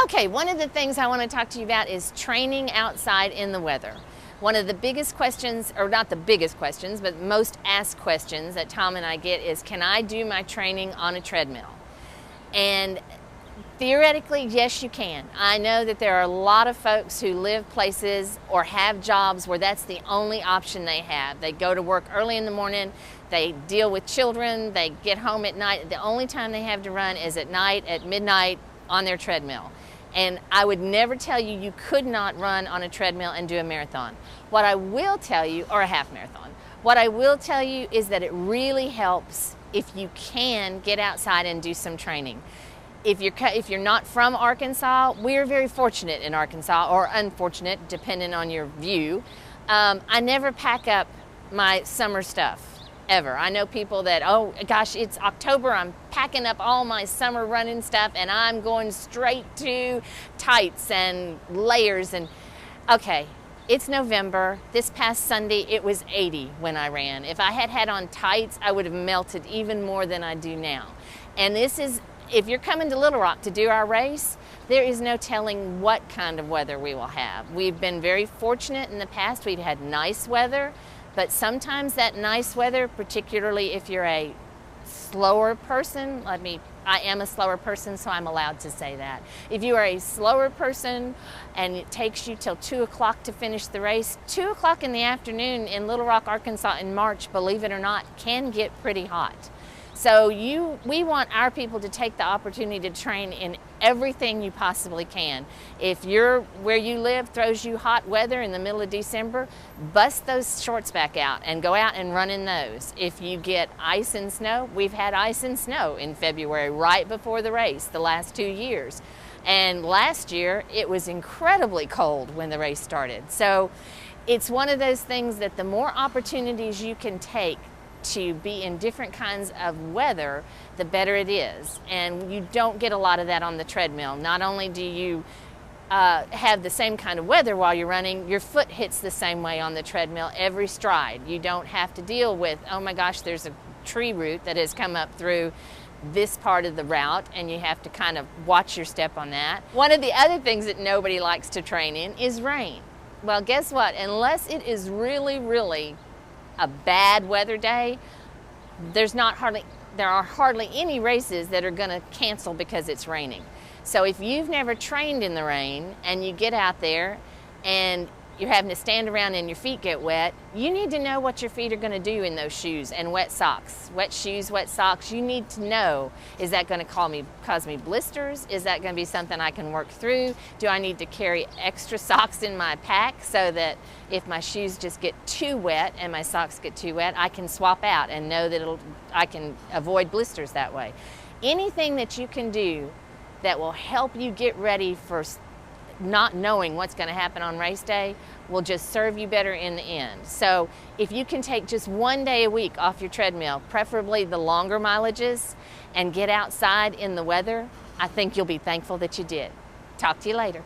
Okay, one of the things I want to talk to you about is training outside in the weather. One of the biggest questions, or not the biggest questions, but most asked questions that Tom and I get is, can I do my training on a treadmill? And theoretically, yes, you can. I know that there are a lot of folks who live places or have jobs where that's the only option they have. They go to work early in the morning, they deal with children, they get home at night. The only time they have to run is at night, at midnight, on their treadmill. And I would never tell you you could not run on a treadmill and do a marathon. What I will tell you, or a half marathon, what I will tell you is that it really helps if you can get outside and do some training. If you're not from Arkansas, we're very fortunate in Arkansas, or unfortunate, depending on your view. I never pack up my summer stuff. Ever. I know people that, oh gosh, it's October, I'm packing up all my summer running stuff and I'm going straight to tights and layers. And okay, it's November. This past Sunday it was 80 when I ran. If I had had on tights, I would have melted even more than I do now. And this is, if you're coming to Little Rock to do our race, there is no telling what kind of weather we will have. We've been very fortunate in the past. We've had nice weather. But sometimes that nice weather, particularly if you're a slower person, I am a slower person, so I'm allowed to say that. If you are a slower person and it takes you till 2 o'clock to finish the race, 2 o'clock in the afternoon in Little Rock, Arkansas in March, believe it or not, can get pretty hot. So we want our people to take the opportunity to train in everything you possibly can. If where you live throws you hot weather in the middle of December, bust those shorts back out and go out and run in those. If you get ice and snow, we've had ice and snow in February right before the race the last 2 years. And last year it was incredibly cold when the race started. So it's one of those things that the more opportunities you can take to be in different kinds of weather, the better it is. And you don't get a lot of that on the treadmill. Not only do you have the same kind of weather while you're running, your foot hits the same way on the treadmill every stride. You don't have to deal with, oh my gosh, there's a tree root that has come up through this part of the route, and you have to kind of watch your step on that. One of the other things that nobody likes to train in is rain. Well, guess what? Unless it is really, really a bad weather day, there are hardly any races that are going to cancel because it's raining. So if you've never trained in the rain and you get out there and you're having to stand around and your feet get wet, you need to know what your feet are going to do in those shoes and wet socks. Wet shoes, wet socks, you need to know, is that going to cause me blisters? Is that going to be something I can work through? Do I need to carry extra socks in my pack so that if my shoes just get too wet and my socks get too wet, I can swap out and know that I can avoid blisters that way? Anything that you can do that will help you get ready for not knowing what's going to happen on race day will just serve you better in the end. So if you can take just 1 day a week off your treadmill, preferably the longer mileages, and get outside in the weather, I think you'll be thankful that you did. Talk to you later.